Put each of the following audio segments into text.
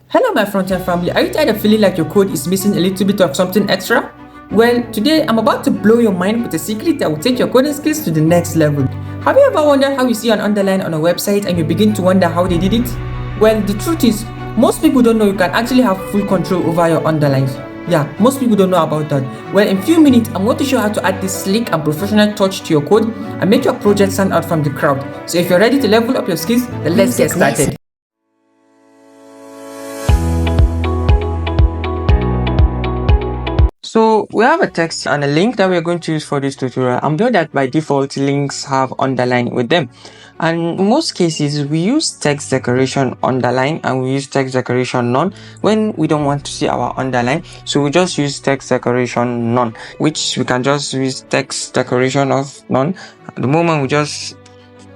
Hello my front-end family, are you tired of feeling like your code is missing a little bit of something extra? Well, today I'm about to blow your mind with a secret that will take your coding skills to the next level. Have you ever wondered how you see an underline on a website and you begin to wonder how they did it? Well, the truth is, most people don't know you can actually have full control over your underlines. Yeah, most people don't know about that. Well, in a few minutes, I'm going to show you how to add this sleek and professional touch to your code and make your project stand out from the crowd. So if you're ready to level up your skills, then let's get started. So we have a text and a link that we are going to use for this tutorial. I'm sure that by default links have underline with them, and in most cases we use text decoration underline and we use text decoration none when we don't want to see our underline. So we just use text decoration none, which we can just use text decoration of none. At the moment we just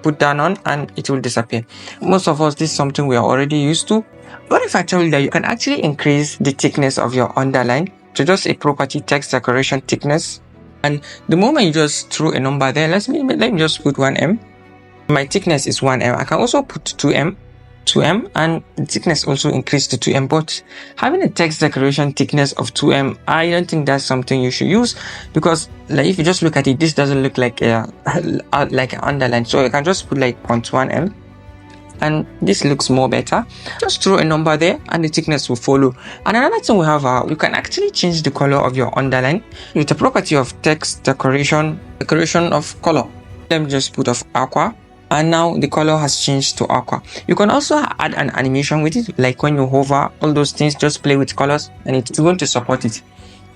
put that on and it will disappear. Most of us, this is something we are already used to. What if I tell you that you can actually increase the thickness of your underline to just a property text decoration thickness, and the moment you just throw a number there, let me just put 1m. My thickness is 1m. I can also put 2m, and the thickness also increased to 2m. But having a text decoration thickness of 2m, I don't think that's something you should use, because like if you just look at it, this doesn't look like a like an underline. So you can just put like 0.1m. and this looks more better. Just throw a number there and the thickness will follow. And another thing we have, you can actually change the color of your underline with the property of text decoration of color. Let me just put of aqua, and now the color has changed to aqua. You can also add an animation with it, like when you hover, all those things, just play with colors and it's going to support it.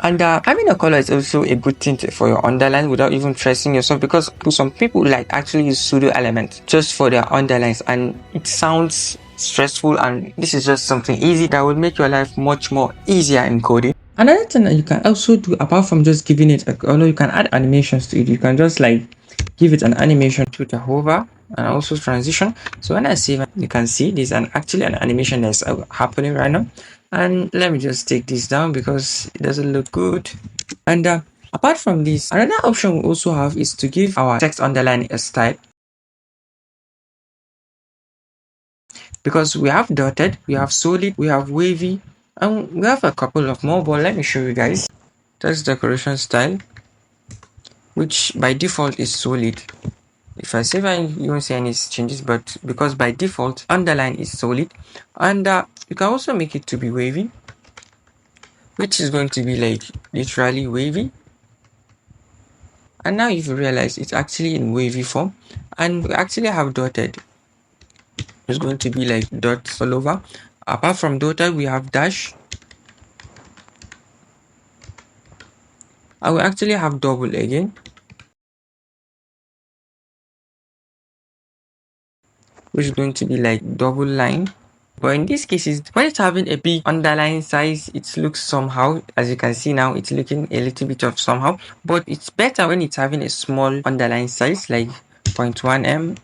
And having a color is also a good thing for your underline without even stressing yourself, because some people like actually use pseudo elements just for their underlines and it sounds stressful, and this is just something easy that will make your life much more easier in coding. Another thing that you can also do, apart from just giving it a color, you can add animations to it. You can just like give it an animation to the hover and also transition. So when I save it, you can see there's actually an animation that's happening right now. And let me just take this down because it doesn't look good. And apart from this, another option we also have is to give our text underline a style, because we have dotted, we have solid, we have wavy, and we have a couple of more. But let me show you guys. Text decoration style, which by default is solid. If I save and you won't see any changes, but because by default underline is solid. And you can also make it to be wavy, which is going to be like literally wavy. And now if you realize it's actually in wavy form, and we actually have dotted, it's going to be like dots all over. Apart from dotted, we have dash, and we actually have double again, which is going to be like double line. But in this case, when it's having a big underline size, it looks somehow. As you can see now, it's looking a little bit of somehow. But it's better when it's having a small underline size, like 0.1m.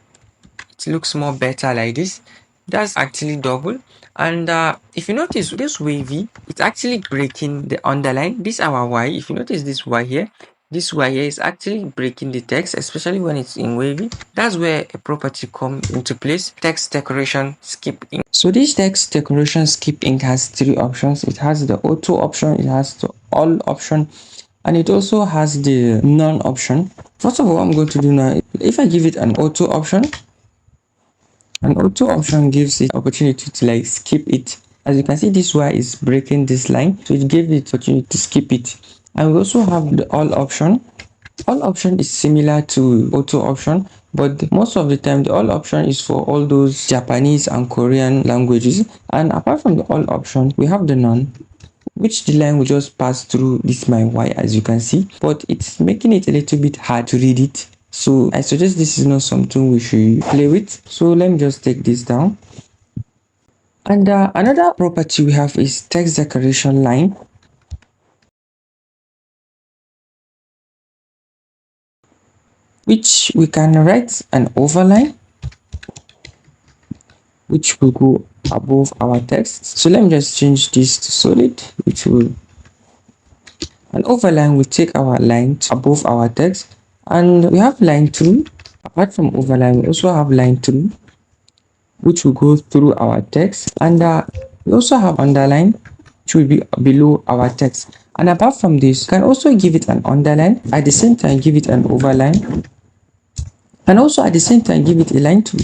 It looks more better like this. That's actually double. And if you notice this wavy, it's actually breaking the underline. This is our Y. If you notice this Y here, this Y here is actually breaking the text, especially when it's in wavy. That's where a property comes into place. Text decoration skip ink. So this text decoration skip ink has three options. It has the auto option, it has the all option, and it also has the none option. First of all, what I'm going to do now, if I give it an auto option, an auto option gives it opportunity to like skip it. As you can see, this Y is breaking this line, so it gives it opportunity to skip it. And we also have the all option. All option is similar to auto option, but most of the time the all option is for all those Japanese and Korean languages. And apart from the all option, we have the none, which the line will just pass through this my Y, as you can see, but it's making it a little bit hard to read it. So I suggest this is not something we should play with. So let me just take this down. And another property we have is text decoration line, which we can write an overline, which will go above our text. So let me just change this to solid, which will, an overline will take our line above our text. And we have line through. Apart from overline, we also have line through, which will go through our text. And We also have underline, which will be below our text. And apart from this, you can also give it an underline, at the same time give it an overline, and also at the same time give it a line too.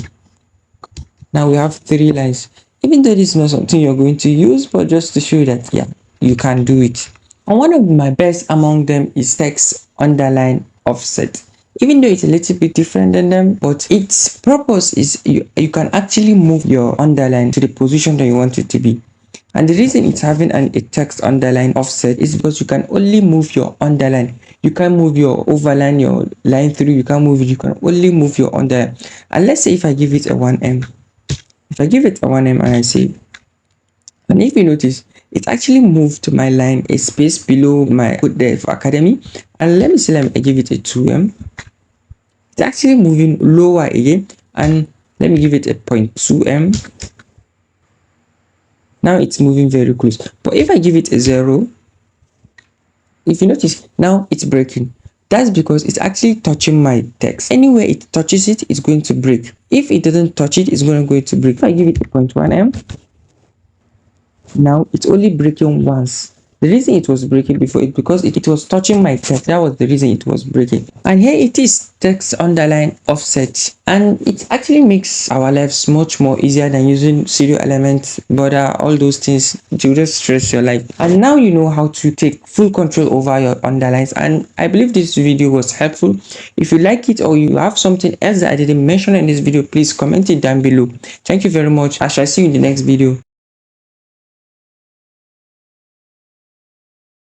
Now we have 3 lines. Even though this is not something you're going to use, but just to show that, yeah, you can do it. And one of my best among them is text underline offset. Even though it's a little bit different than them, but its purpose is you can actually move your underline to the position that you want it to be. And the reason it's having a text underline offset is because you can only move your underline. You can't move your overline, your line through, you can't move it, you can only move your underline. And let's say if I give it a 1M, if I give it a 1M and I save, and if you notice, it actually moved my line a space below my code there for academy. And let me see, let me give it a 2M. It's actually moving lower again. And let me give it a 0.2M. Now it's moving very close. But if I give it a 0, if you notice, now it's breaking. That's because it's actually touching my text. Anywhere it touches it, it's going to break. If it doesn't touch it, it's going to break. If I give it a 0.1M, now it's only breaking once. The reason it was breaking before is because it was touching my text. That was the reason it was breaking. And here it is, text underline offset. And it actually makes our lives much more easier than using serial elements, border, all those things to just stress your life. And now you know how to take full control over your underlines. And I believe this video was helpful. If you like it or you have something else that I didn't mention in this video, please comment it down below. Thank you very much. I shall see you in the next video.